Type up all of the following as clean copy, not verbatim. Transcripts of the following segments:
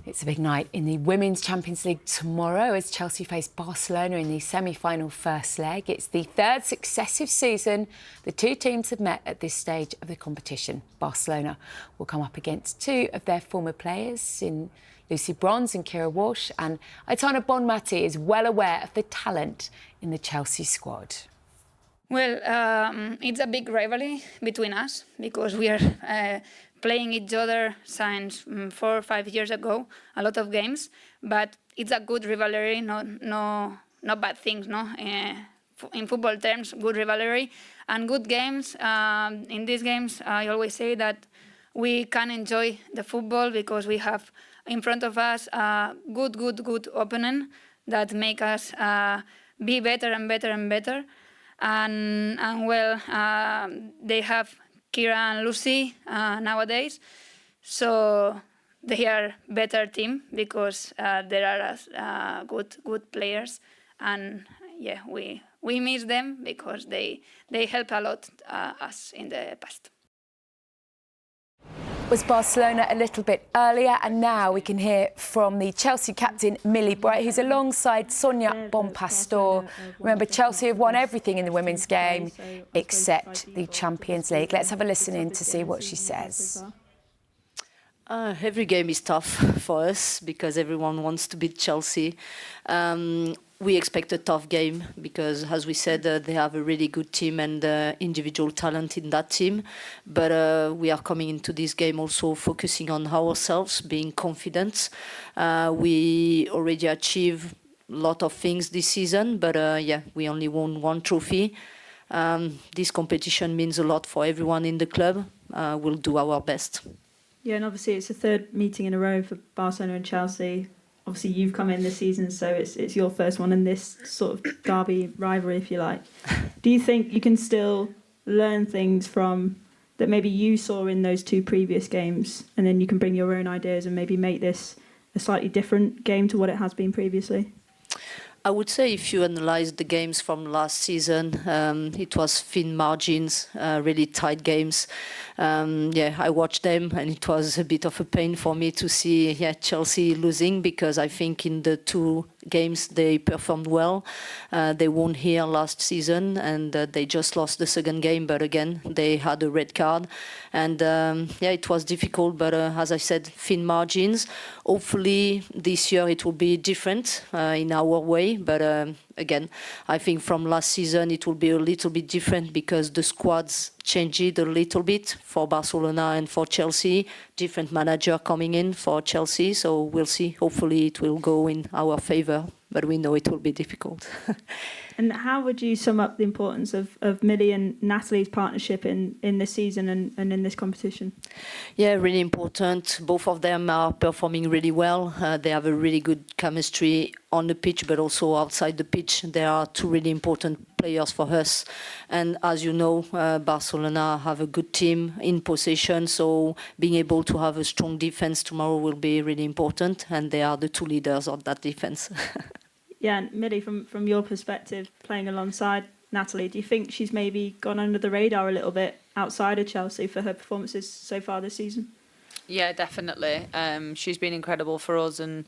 It's a big night in the Women's Champions League tomorrow as Chelsea face Barcelona in the semi-final first leg. It's the third successive season the two teams have met at this stage of the competition. Barcelona will come up against two of their former players in Lucy Bronze and Kira Walsh, and Aitana Bonmatí is well aware of the talent in the Chelsea squad. Well, it's a big rivalry between us because we are playing each other since 4 or 5 years ago, a lot of games, but it's a good rivalry, no bad things, no? In football terms, good rivalry and good games. In these games, I always say that we can enjoy the football because we have in front of us a good opponent that make us be better and better and better. And well, they have Kira and Lucy nowadays, so they are better team because there are good players, and yeah, we miss them because they help a lot us in the past. Was Barcelona a little bit earlier, and now we can hear from the Chelsea captain Millie Bright, who's alongside Sonia Bompastor. Remember, Chelsea have won everything in the women's game except the Champions League. Let's have a listen in to see what she says. Every game is tough for us because everyone wants to beat Chelsea. We expect a tough game because, as we said, they have a really good team and individual talent in that team. But we are coming into this game also focusing on ourselves, being confident. We already achieved a lot of things this season, but yeah, we only won one trophy. This competition means a lot for everyone in the club. We'll do our best. Yeah, and obviously it's the third meeting in a row for Barcelona and Chelsea. Obviously, you've come in this season, so it's your first one in this sort of derby rivalry, if you like. Do you think you can still learn things from that maybe you saw in those two previous games, and then you can bring your own ideas and maybe make this a slightly different game to what it has been previously? I would say if you analyze the games from last season, it was thin margins, really tight games. Yeah, I watched them and it was a bit of a pain for me to see Chelsea losing because I think in the two games they performed well. They won here last season and they just lost the second game, but again, they had a red card. And yeah, it was difficult, but as I said, thin margins. Hopefully this year it will be different in our way, but again, I think from last season it will be a little bit different because the squads changed a little bit for Barcelona and for Chelsea. Different manager coming in for Chelsea, so we'll see. Hopefully it will go in our favour, but we know it will be difficult. And how would you sum up the importance of Millie and Natalie's partnership in this season and in this competition? Yeah, really important. Both of them are performing really well. They have a really good chemistry on the pitch, but also outside the pitch. They are two really important players for us. And as you know, Barcelona have a good team in possession, so being able to have a strong defense tomorrow will be really important, and they are the two leaders of that defense. Yeah, and Millie, from your perspective, playing alongside Natalie, do you think she's maybe gone under the radar a little bit outside of Chelsea for her performances so far this season? Yeah, definitely. She's been incredible for us, and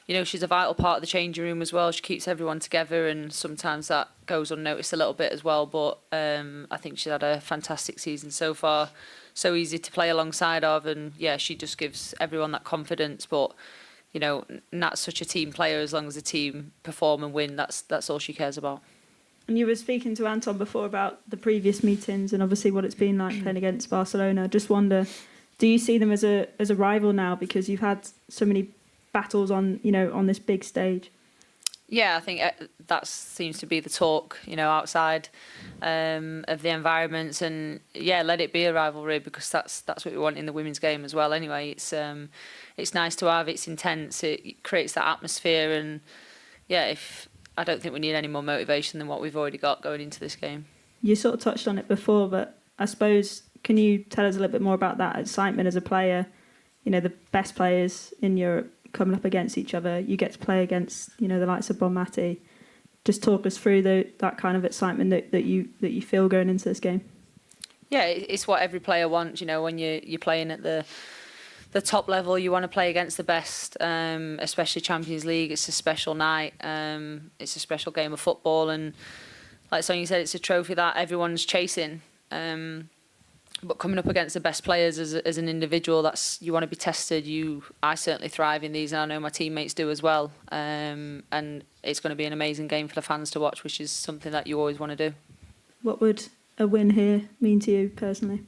you know, she's a vital part of the changing room as well. She keeps everyone together, and sometimes that goes unnoticed a little bit as well. But I think she's had a fantastic season so far. So easy to play alongside of, and yeah, she just gives everyone that confidence. But you know, Nat's such a team player. As long as the team perform and win, that's all she cares about. And you were speaking to Anton before about the previous meetings and obviously what it's been like playing against Barcelona. Just wonder, do you see them as a rival now because you've had so many battles on this big stage? Yeah, I think that seems to be the talk, you know, outside of the environments, and yeah, let it be a rivalry because that's what we want in the women's game as well. Anyway, it's nice to have. It's intense. It creates that atmosphere, and yeah, I don't think we need any more motivation than what we've already got going into this game. You sort of touched on it before, but I suppose can you tell us a little bit more about that excitement as a player? You know, the best players in Europe coming up against each other. You get to play against, you know, the likes of Bonmatí. Just talk us through that kind of excitement that you feel going into this game. Yeah, it's what every player wants. You know, when you're playing at the the top level. You want to play against the best, especially Champions League. It's a special night. It's a special game of football, and like Sonia said, it's a trophy that everyone's chasing. But coming up against the best players as an individual, you want to be tested. I certainly thrive in these, and I know my teammates do as well. And it's going to be an amazing game for the fans to watch, which is something that you always want to do. What would a win here mean to you personally?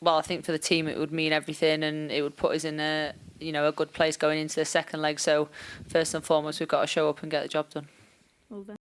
Well, I think for the team it would mean everything, and it would put us in a good place going into the second leg. So first and foremost, we've got to show up and get the job done. All the best.